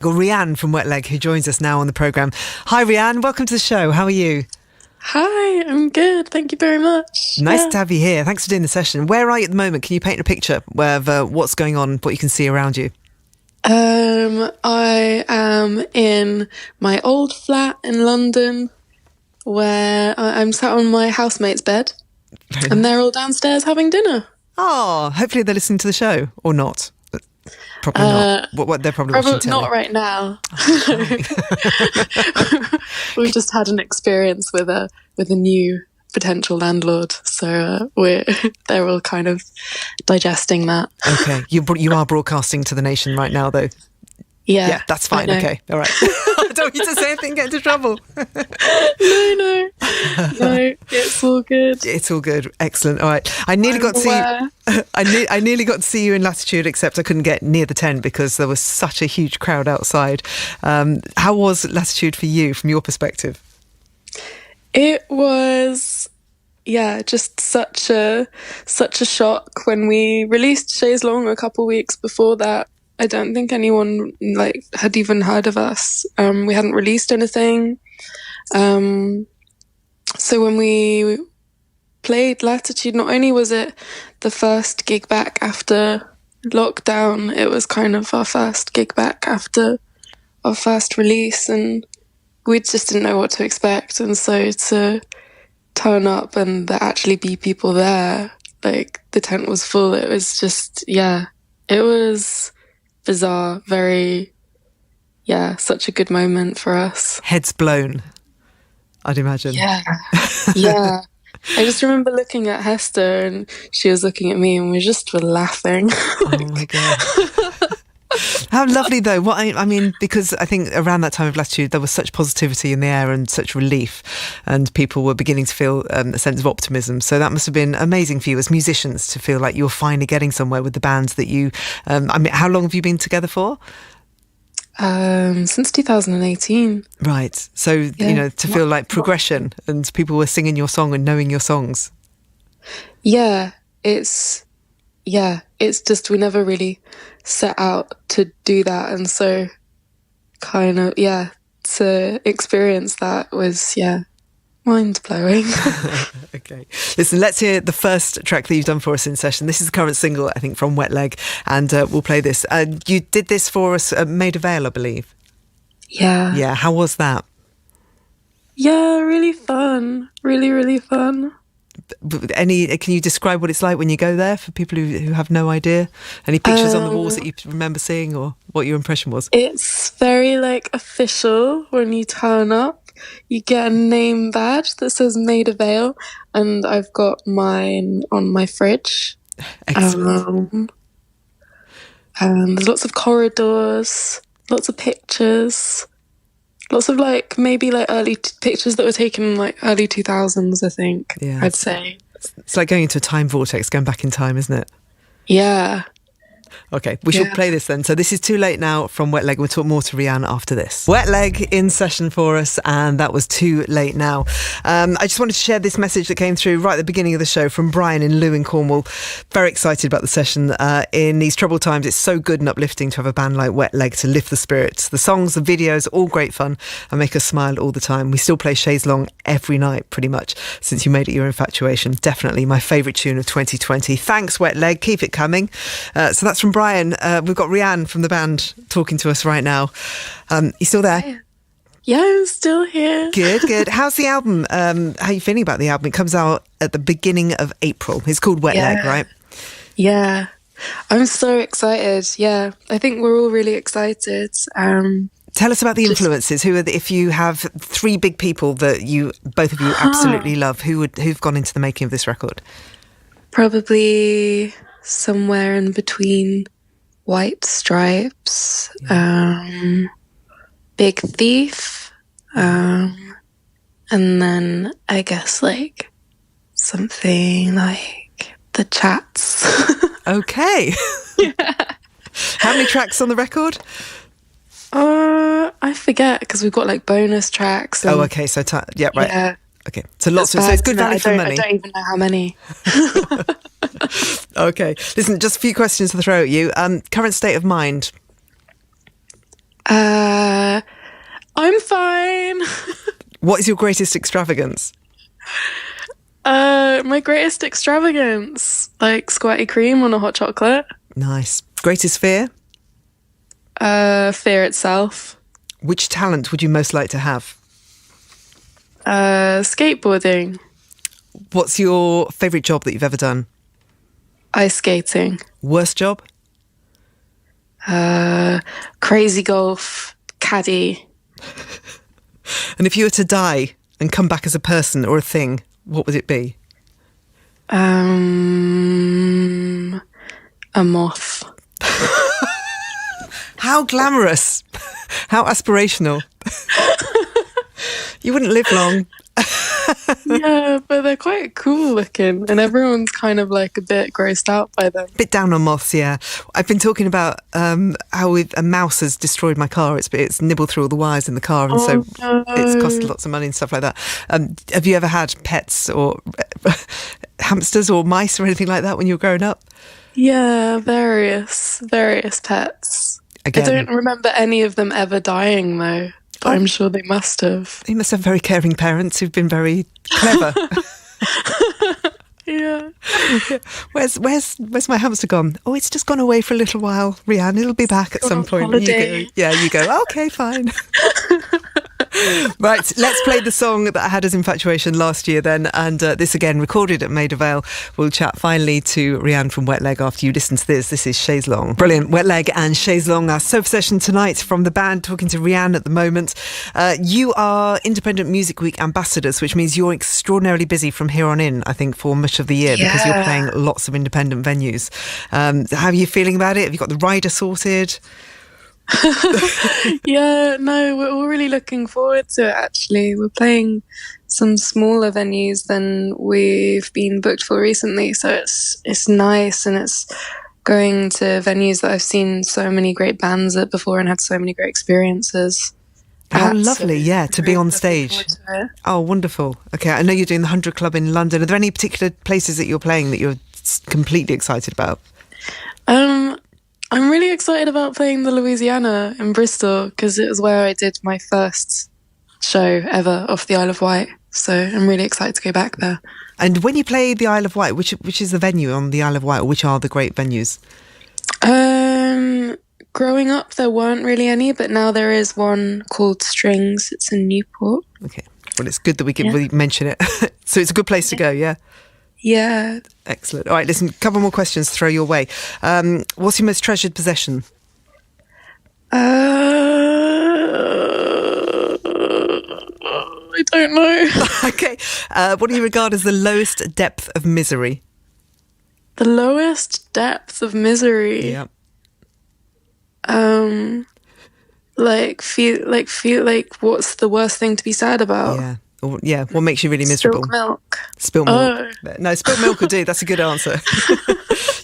Got Rhian from Wet Leg, who joins us now on the programme. Hi Rhian, welcome to the show. How are you? Hi, I'm good. Thank you very much. Nice to have you here. Thanks for doing the session. Where are you at the moment? Can you paint a picture of what's going on, what you can see around you? I am in my old flat in London where I'm sat on my housemate's bed and they're all downstairs having dinner. Oh, hopefully they're listening to the show or not. Probably not. What they're probably watching telly. Not right now. We've just had an experience with a new potential landlord, so they're all kind of digesting that. Okay, you are broadcasting to the nation right now, though. Yeah, that's fine. Okay, all right. I don't want you to say anything, get into trouble. No, it's all good. It's all good. Excellent. All right. I nearly got to see. I nearly got to see you in Latitude, except I couldn't get near the tent because there was such a huge crowd outside. How was Latitude for you, from your perspective? It was, just such a shock when we released Chaise Long a couple weeks before that. I don't think anyone had even heard of us. We hadn't released anything. So when we played Latitude, not only was it the first gig back after lockdown, it was kind of our first gig back after our first release, and we just didn't know what to expect. And so to turn up and there actually be people there, the tent was full. It was just, it was bizarre, very, such a good moment for us. Heads blown, I'd imagine. Yeah. I just remember looking at Hester and she was looking at me and we just were laughing. Oh my God. How lovely though. I mean, because I think around that time of Latitude there was such positivity in the air and such relief, and people were beginning to feel a sense of optimism. So that must have been amazing for you as musicians to feel like you're finally getting somewhere with the bands that you... how long have you been together for? Since 2018. Right. So, to feel like progression and people were singing your song and knowing your songs. It's just we never really set out to do that, and so kind of to experience that was mind-blowing. Okay, listen, let's hear the first track that you've done for us in session. This is the current single, I think, from Wet Leg, and we'll play this. You did this for us at Maida Vale, I believe. Yeah, how was that? Really fun, really fun. Can you describe what it's like when you go there for people who have no idea? Any pictures on the walls that you remember seeing, or what your impression was? It's very official. When you turn up, you get a name badge that says Maida Vale, and I've got mine on my fridge. Excellent. And there's lots of corridors, lots of pictures. Lots of maybe early pictures that were taken in early 2000s, I think. Yeah, I'd say. It's like going into a time vortex, going back in time, isn't it? Yeah. Okay, we should play this then. So this is Too Late Now from Wet Leg. We'll talk more to Rhian after this. Wet Leg in session for us, and that was Too Late Now. I just wanted to share this message that came through right at the beginning of the show from Brian in Lewin, Cornwall. Very excited about the session. In these troubled times, it's so good and uplifting to have a band like Wet Leg to lift the spirits. The songs, the videos, all great fun and make us smile all the time. We still play Chaise Long every night, pretty much, since you made it your infatuation. Definitely my favourite tune of 2020. Thanks, Wet Leg. Keep it coming. So that's from Brian. We've got Rhian from the band talking to us right now. You still there? Yeah, I'm still here. Good. How's the album? How are you feeling about the album? It comes out at the beginning of April. It's called Wet Leg, right? Yeah. I'm so excited. Yeah. I think we're all really excited. Tell us about the influences. If you have three big people that both of you absolutely love, who've gone into the making of this record? Probably somewhere in between White Stripes, Big Thief, and then I guess something like The Chats. Okay. Yeah. How many tracks on the record? I forget, because we've got bonus tracks. Oh, okay. So right. Yeah. Okay. So lots of, so it's good value for money. I don't even know how many. Okay. Listen, just a few questions to throw at you. Current state of mind? I'm fine. What is your greatest extravagance? My greatest extravagance, like squirty cream on a hot chocolate. Nice. Greatest fear? Fear itself. Which talent would you most like to have? Skateboarding. What's your favourite job that you've ever done? Ice skating. Worst job? Crazy golf. Caddy. And if you were to die and come back as a person or a thing, what would it be? A moth. How glamorous. How aspirational. You wouldn't live long. Yeah, but they're quite cool looking, and everyone's kind of like a bit grossed out by them. Bit down on moths, yeah. I've been talking about how a mouse has destroyed my car. It's nibbled through all the wires in the car, and so it's cost lots of money and stuff like that. Have you ever had pets or hamsters or mice or anything like that when you were growing up? Yeah, various pets. Again, I don't remember any of them ever dying though. But I'm sure they must have. You must have very caring parents who've been very clever. Yeah. Where's my hamster gone? Oh, it's just gone away for a little while, Rhian. It'll be back at some point. Holiday. You go, okay, fine. Right, let's play the song that I had as Infatuation last year then, and this again recorded at Maida Vale. We'll chat finally to Rhian from Wet Leg after you listen to this. This is Chaise Longue. Brilliant. Wet Leg and Chaise Longue, our sofa session tonight from the band, talking to Rhian at the moment. You are Independent Music Week ambassadors, which means you're extraordinarily busy from here on in, I think, for much of the year, because you're playing lots of independent venues. How are you feeling about it? Have you got the rider sorted? Yeah, no, we're all really looking forward to it, actually. We're playing some smaller venues than we've been booked for recently, so it's nice, and it's going to venues that I've seen so many great bands at before and had so many great experiences. How lovely, to be on stage. Oh, wonderful. Okay, I know you're doing the 100 Club in London. Are there any particular places that you're playing that you're completely excited about? I'm really excited about playing the Louisiana in Bristol, because it was where I did my first show ever off the Isle of Wight. So I'm really excited to go back there. And when you play the Isle of Wight, which is the venue on the Isle of Wight, or which are the great venues? Growing up, there weren't really any, but now there is one called Strings. It's in Newport. Okay. Well, it's good that we can really mention it. So it's a good place to go, yeah? Yeah. Excellent. All right, listen, a couple more questions to throw your way. What's your most treasured possession? I don't know. Okay. What do you regard as the lowest depth of misery? The lowest depth of misery? Yeah. Feel like what's the worst thing to be sad about? Yeah. What makes you really miserable? Spilt milk. No, spilt milk will do. That's a good answer.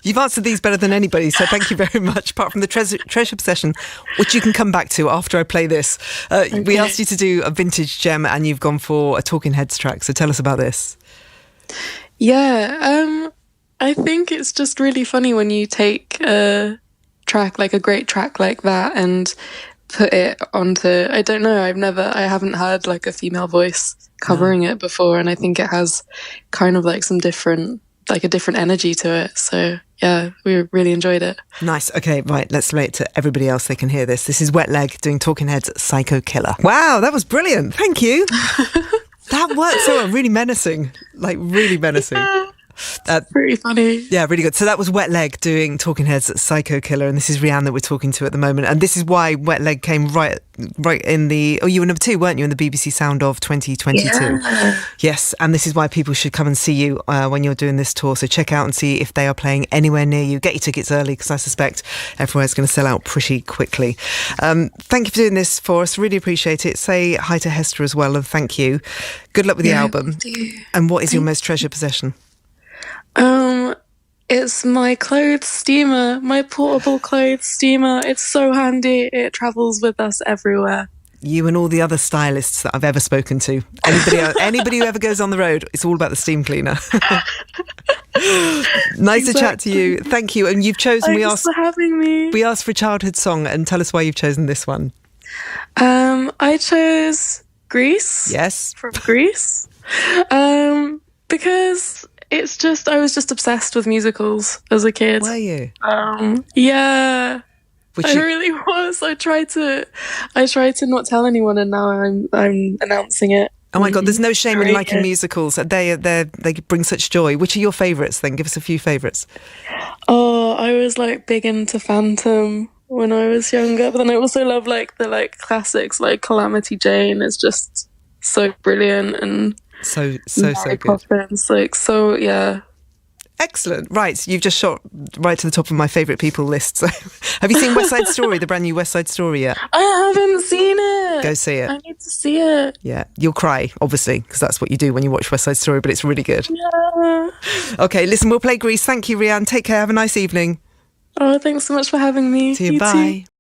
You've answered these better than anybody, so thank you very much. Apart from the treasure possession, which you can come back to after I play this. Okay. We asked you to do a vintage gem, and you've gone for a Talking Heads track, so tell us about this. Yeah, I think it's just really funny when you take a track, like a great track like that, and put it onto, I don't know, I haven't heard like a female voice covering it before, and I think it has kind of like a different energy to it. So yeah, we really enjoyed it. Nice. Okay, right, let's play it to everybody else. They can hear this. This is Wet Leg doing Talking Heads' Psycho Killer. Wow, that was brilliant. Thank you. That worked so well. Really menacing. Like really menacing. Pretty funny. Yeah, really good. So that was Wet Leg doing Talking Heads' Psycho Killer, and this is Rhian that we're talking to at the moment. And this is why Wet Leg came right in the... Oh, you were number 2, weren't you, in the BBC Sound of 2022? Yeah. Yes, and this is why people should come and see you when you're doing this tour. So check out and see if they are playing anywhere near you. Get your tickets early, because I suspect everywhere's going to sell out pretty quickly. Thank you for doing this for us. Really appreciate it. Say hi to Hester as well, and thank you. Good luck with the album. And what is your most treasured possession? It's my clothes steamer, my portable clothes steamer. It's so handy. It travels with us everywhere. You and all the other stylists that I've ever spoken to. Anybody who ever goes on the road, it's all about the steam cleaner. Nice to chat to you. Thank you. And you've chosen... Thanks for having me. We asked for a childhood song, and tell us why you've chosen this one. I chose Greece. Yes. From Greece. Because I was just obsessed with musicals as a kid. Were you? Yeah. I really was. I tried to not tell anyone, and now I'm announcing it. Oh my God, there's no shame in liking musicals. They bring such joy. Which are your favourites then? Give us a few favourites. Oh, I was like big into Phantom when I was younger, but then I also love like the classics like Calamity Jane is just so brilliant, and so Mary good. Poppins, yeah. Excellent. Right, you've just shot right to the top of my favourite people list. So, have you seen West Side Story, the brand new West Side Story yet? I haven't seen it. Go see it. I need to see it. Yeah, you'll cry, obviously, because that's what you do when you watch West Side Story, but it's really good. Yeah. Okay, listen, we'll play Grease. Thank you, Rhian. Take care. Have a nice evening. Oh, thanks so much for having me. See you. Bye. Too.